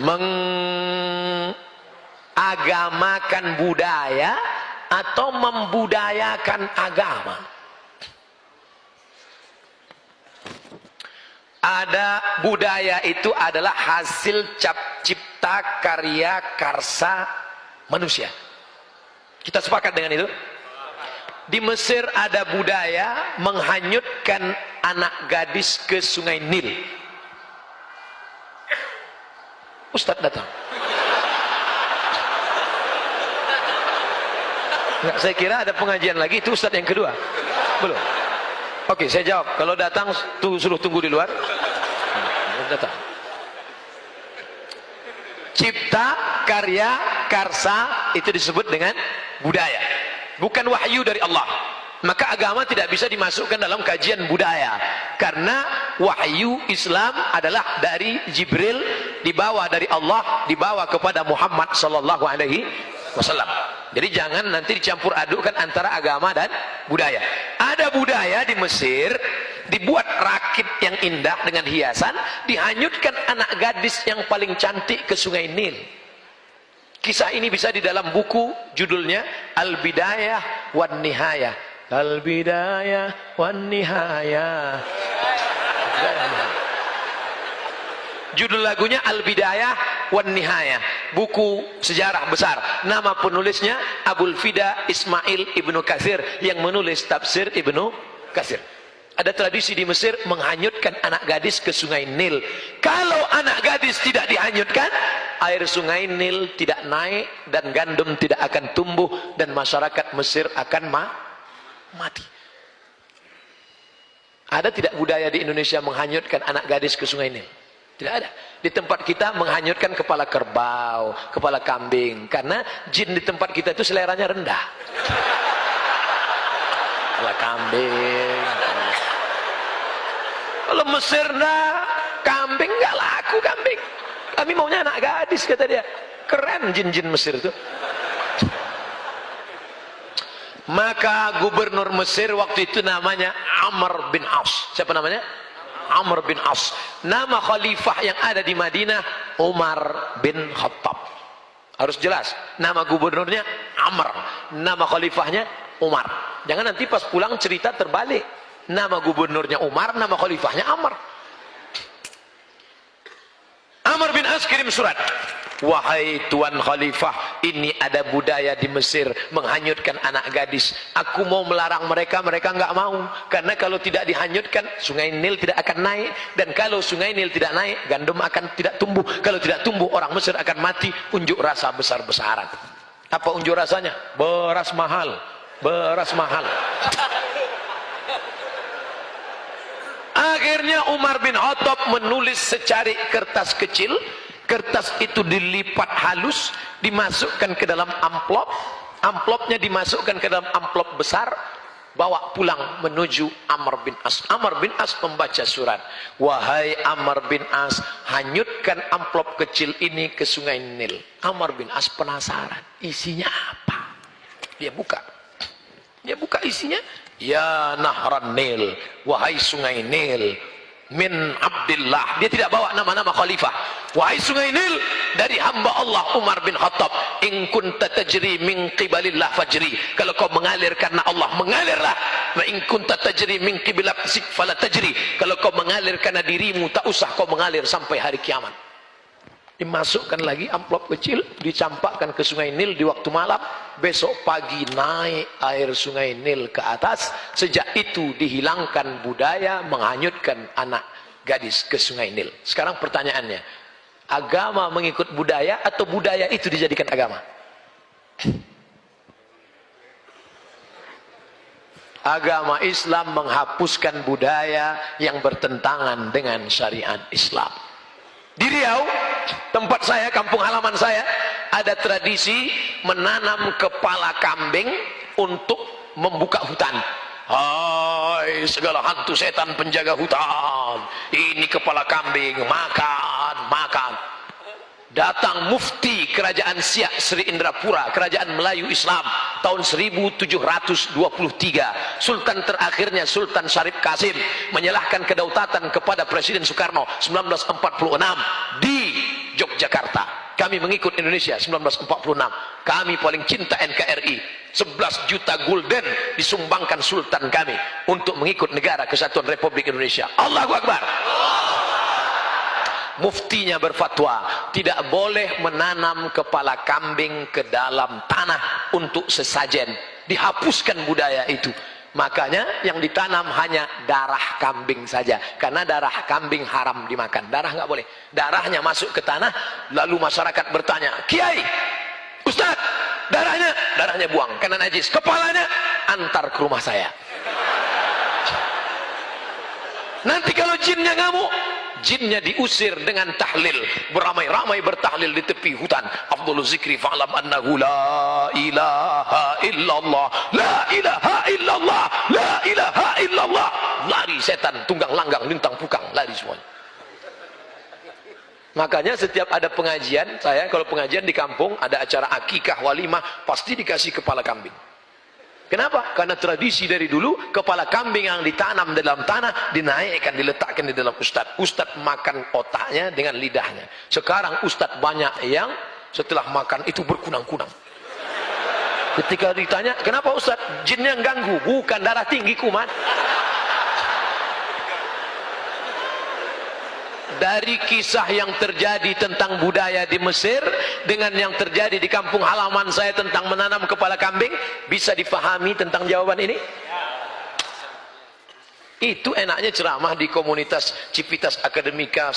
Mengagamakan budaya atau membudayakan agama. Ada budaya itu adalah hasil cipta karya karsa manusia. Kita sepakat dengan itu? Di Mesir ada budaya menghanyutkan anak gadis ke Sungai Nil. Ustadz datang. Nggak, saya kira ada pengajian lagi, itu Ustadz yang kedua. Belum. Oke, saya jawab. Kalau datang suruh tunggu di luar. Datang. Cipta, karya, karsa itu disebut dengan budaya. Bukan wahyu dari Allah. Maka agama tidak bisa dimasukkan dalam kajian budaya. Karena wahyu Islam adalah dari Jibril, dibawa dari Allah, dibawa kepada Muhammad sallallahu alaihi wasallam. Jadi jangan nanti dicampur adukkan antara agama dan budaya. Ada budaya di Mesir, dibuat rakit yang indah dengan hiasan, dihanyutkan anak gadis yang paling cantik ke Sungai Nil. Kisah ini bisa di dalam buku, judulnya Al-Bidayah wan Nihayah. Al-Bidayah wan Nihayah. Judul lagunya Al-Bidayah wan Nihayah, buku sejarah besar. Nama penulisnya Abul Fida Ismail Ibnu Katsir yang menulis tafsir Ibnu Katsir. Ada tradisi di Mesir menghanyutkan anak gadis ke Sungai Nil. Kalau anak gadis tidak dihanyutkan, air Sungai Nil tidak naik dan gandum tidak akan tumbuh dan masyarakat Mesir akan mati. Ada tidak budaya di Indonesia menghanyutkan anak gadis ke Sungai Nil? Tidak ada. Di tempat kita menghanyutkan kepala kerbau, kepala kambing, karena jin di tempat kita itu seleranya rendah. Kepala kambing. Kalau Mesir nah, kambing nggak laku kambing. Kami maunya anak gadis, kata dia. Keren jin-jin Mesir itu. Maka gubernur Mesir waktu itu namanya Amr bin As. Siapa namanya? Amr bin As. Nama khalifah yang ada di Madinah Umar bin Khattab. Harus jelas. Nama gubernurnya Amr, nama khalifahnya Umar. Jangan nanti pas pulang cerita terbalik. Nama gubernurnya Umar, nama khalifahnya Amr. Amr bin As kirim surat. Wahai Tuan Khalifah, ini ada budaya di Mesir menghanyutkan anak gadis. Aku mau melarang mereka, mereka nggak mau. Karena kalau tidak dihanyutkan, Sungai Nil tidak akan naik. Dan kalau Sungai Nil tidak naik, gandum akan tidak tumbuh. Kalau tidak tumbuh, orang Mesir akan mati. Unjuk rasa besar-besaran. Apa unjuk rasanya? Beras mahal. Beras mahal. Akhirnya Umar bin Khattab menulis secari kertas kecil. Kertas itu dilipat halus, dimasukkan ke dalam amplop. Amplopnya dimasukkan ke dalam amplop besar, bawa pulang menuju Amr bin As. Amr bin As membaca surat. Wahai Amr bin As, hanyutkan amplop kecil ini ke Sungai Nil. Amr bin As penasaran, isinya apa? Dia buka. Dia buka isinya. Ya Nahran Nil, wahai Sungai Nil, min Abdillah. Dia tidak bawa nama-nama khalifah. Wahai Sungai Nil, dari hamba Allah Umar bin Khattab. In kunta tajri min qibalillah fajri. Kalau kau mengalir karena Allah, mengalirlah. Wa in kunta tajri min qibalillah fala tajri. Kalau kau mengalir karena dirimu, tak usah kau mengalir sampai hari kiamat. Dimasukkan lagi amplop kecil, dicampakkan ke Sungai Nil di waktu malam. Besok pagi naik air Sungai Nil ke atas. Sejak itu dihilangkan budaya menghanyutkan anak gadis ke Sungai Nil. Sekarang pertanyaannya, agama mengikut budaya atau budaya itu dijadikan agama? Agama Islam menghapuskan budaya yang bertentangan dengan syariat Islam. Di Riau, tempat saya, kampung halaman saya, ada tradisi menanam kepala kambing untuk membuka hutan. Hai segala hantu setan penjaga hutan, ini kepala kambing, makan, makan. Datang mufti kerajaan Siak Sri Indrapura, kerajaan Melayu Islam, tahun 1723. Sultan terakhirnya Sultan Syarif Kasim menyerahkan kedaulatan kepada Presiden Soekarno 1946 di Jogja. Jakarta. Kami mengikut Indonesia 1946. Kami paling cinta NKRI. 11 juta gulden disumbangkan sultan kami untuk mengikut negara kesatuan Republik Indonesia. Allahu Akbar. Muftinya berfatwa tidak boleh menanam kepala kambing ke dalam tanah untuk sesajen. Dihapuskan budaya itu. Makanya yang ditanam hanya darah kambing saja, karena darah kambing haram dimakan. Darah nggak boleh. Darahnya masuk ke tanah, lalu masyarakat bertanya, Kiai, Ustaz, darahnya buang karena najis. Kepalanya antar ke rumah saya. Nanti kalau jinnya ngamuk, jinnya diusir dengan tahlil, beramai-ramai bertahlil di tepi hutan. Afdhalul zikri fa'lam annahu la ilaha illallah, la ilaha illallah, la ilaha illallah. Lari setan, tunggang langgang, lintang pukang, lari semuanya. Makanya setiap ada pengajian, saya kalau pengajian di kampung ada acara akikah, walimah, pasti dikasih kepala kambing. Kenapa? Karena tradisi dari dulu kepala kambing yang ditanam dalam tanah dinaikkan, diletakkan di dalam ustadz. Ustadz makan otaknya dengan lidahnya. Sekarang ustadz banyak yang setelah makan itu berkunang-kunang. Ketika ditanya, kenapa ustadz? Jinnya ganggu. Bukan, darah tinggi kumat. Dari kisah yang terjadi tentang budaya di Mesir dengan yang terjadi di kampung halaman saya tentang menanam kepala kambing, bisa difahami tentang jawaban ini? Itu enaknya ceramah di komunitas Civitas Akademika,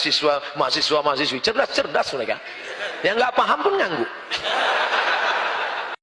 mahasiswa-mahasiswi cerdas-cerdas mereka. Yang nggak paham pun nganggu.